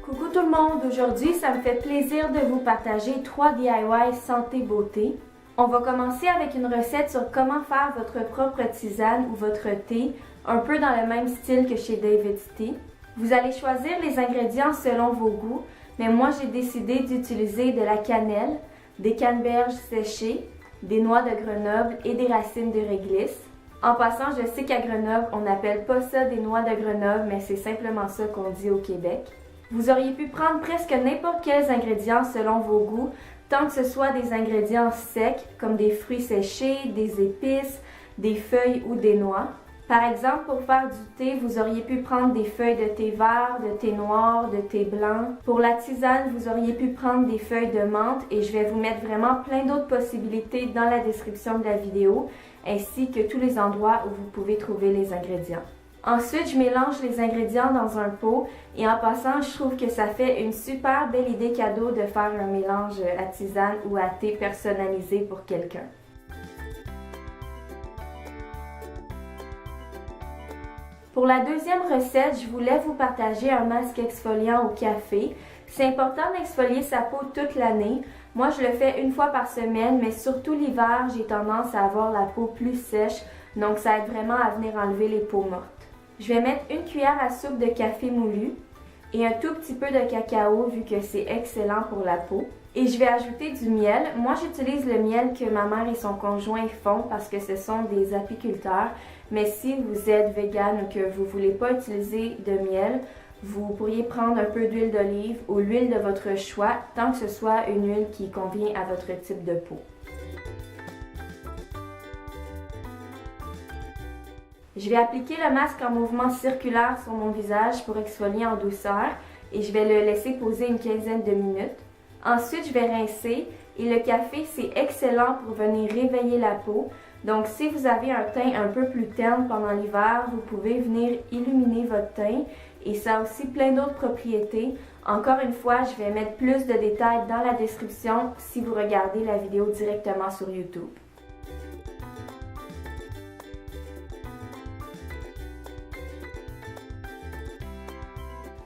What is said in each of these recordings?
Coucou tout le monde, aujourd'hui ça me fait plaisir de vous partager 3 DIY santé beauté. On va commencer avec une recette sur comment faire votre propre tisane ou votre thé, un peu dans le même style que chez David's Tea. Vous allez choisir les ingrédients selon vos goûts, mais moi j'ai décidé d'utiliser de la cannelle, des canneberges séchées, des noix de Grenoble et des racines de réglisse. En passant, je sais qu'à Grenoble, on n'appelle pas ça des noix de Grenoble, mais c'est simplement ça qu'on dit au Québec. Vous auriez pu prendre presque n'importe quels ingrédients selon vos goûts, tant que ce soit des ingrédients secs, comme des fruits séchés, des épices, des feuilles ou des noix. Par exemple, pour faire du thé, vous auriez pu prendre des feuilles de thé vert, de thé noir, de thé blanc. Pour la tisane, vous auriez pu prendre des feuilles de menthe et je vais vous mettre vraiment plein d'autres possibilités dans la description de la vidéo, ainsi que tous les endroits où vous pouvez trouver les ingrédients. Ensuite, je mélange les ingrédients dans un pot et en passant, je trouve que ça fait une super belle idée cadeau de faire un mélange à tisane ou à thé personnalisé pour quelqu'un. Pour la deuxième recette, je voulais vous partager un masque exfoliant au café. C'est important d'exfolier sa peau toute l'année. Moi, je le fais une fois par semaine, mais surtout l'hiver, j'ai tendance à avoir la peau plus sèche, donc ça aide vraiment à venir enlever les peaux mortes. Je vais mettre une cuillère à soupe de café moulu et un tout petit peu de cacao vu que c'est excellent pour la peau. Et je vais ajouter du miel. Moi, j'utilise le miel que ma mère et son conjoint font parce que ce sont des apiculteurs. Mais si vous êtes vegan ou que vous ne voulez pas utiliser de miel, vous pourriez prendre un peu d'huile d'olive ou l'huile de votre choix, tant que ce soit une huile qui convient à votre type de peau. Je vais appliquer le masque en mouvement circulaire sur mon visage pour exfolier en douceur et je vais le laisser poser une quinzaine de minutes. Ensuite, je vais rincer et le café, c'est excellent pour venir réveiller la peau. Donc, si vous avez un teint un peu plus terne pendant l'hiver, vous pouvez venir illuminer votre teint et ça a aussi plein d'autres propriétés. Encore une fois, je vais mettre plus de détails dans la description si vous regardez la vidéo directement sur YouTube.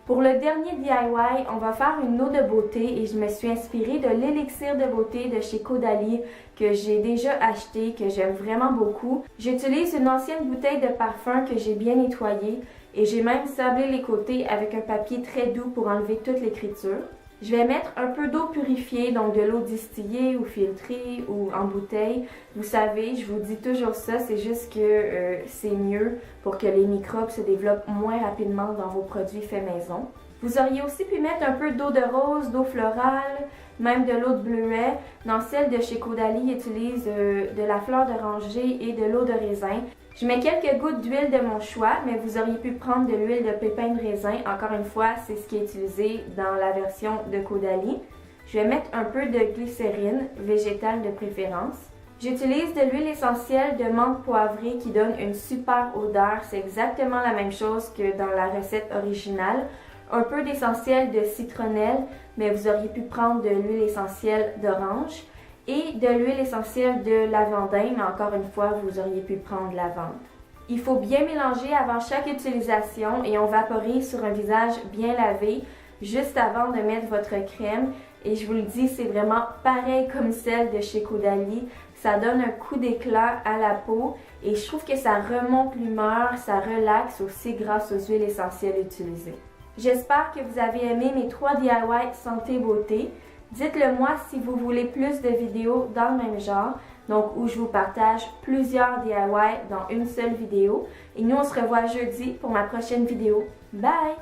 Pour le dernier DIY, on va faire une eau de beauté et je me suis inspirée de l'élixir de beauté de chez Caudalie que j'ai déjà acheté, que j'aime vraiment beaucoup. J'utilise une ancienne bouteille de parfum que j'ai bien nettoyée et j'ai même sablé les côtés avec un papier très doux pour enlever toute l'écriture. Je vais mettre un peu d'eau purifiée, donc de l'eau distillée ou filtrée ou en bouteille. Vous savez, je vous dis toujours ça, c'est juste que c'est mieux pour que les microbes se développent moins rapidement dans vos produits faits maison. Vous auriez aussi pu mettre un peu d'eau de rose, d'eau florale, même de l'eau de bleuet. Dans celle de chez Caudalie, utilise de la fleur d'oranger et de l'eau de raisin. Je mets quelques gouttes d'huile de mon choix, mais vous auriez pu prendre de l'huile de pépins de raisin. Encore une fois, c'est ce qui est utilisé dans la version de Caudalie. Je vais mettre un peu de glycérine, végétale de préférence. J'utilise de l'huile essentielle de menthe poivrée qui donne une super odeur. C'est exactement la même chose que dans la recette originale. Un peu d'essentiel de citronnelle, mais vous auriez pu prendre de l'huile essentielle d'orange. Et de l'huile essentielle de lavandin, mais encore une fois, vous auriez pu prendre lavande. Il faut bien mélanger avant chaque utilisation et on vaporise sur un visage bien lavé juste avant de mettre votre crème. Et je vous le dis, c'est vraiment pareil comme celle de chez Caudalie. Ça donne un coup d'éclat à la peau et je trouve que ça remonte l'humeur, ça relaxe aussi grâce aux huiles essentielles utilisées. J'espère que vous avez aimé mes 3 DIY santé beauté. Dites-le moi si vous voulez plus de vidéos dans le même genre, donc où je vous partage plusieurs DIY dans une seule vidéo. Et nous, on se revoit jeudi pour ma prochaine vidéo. Bye!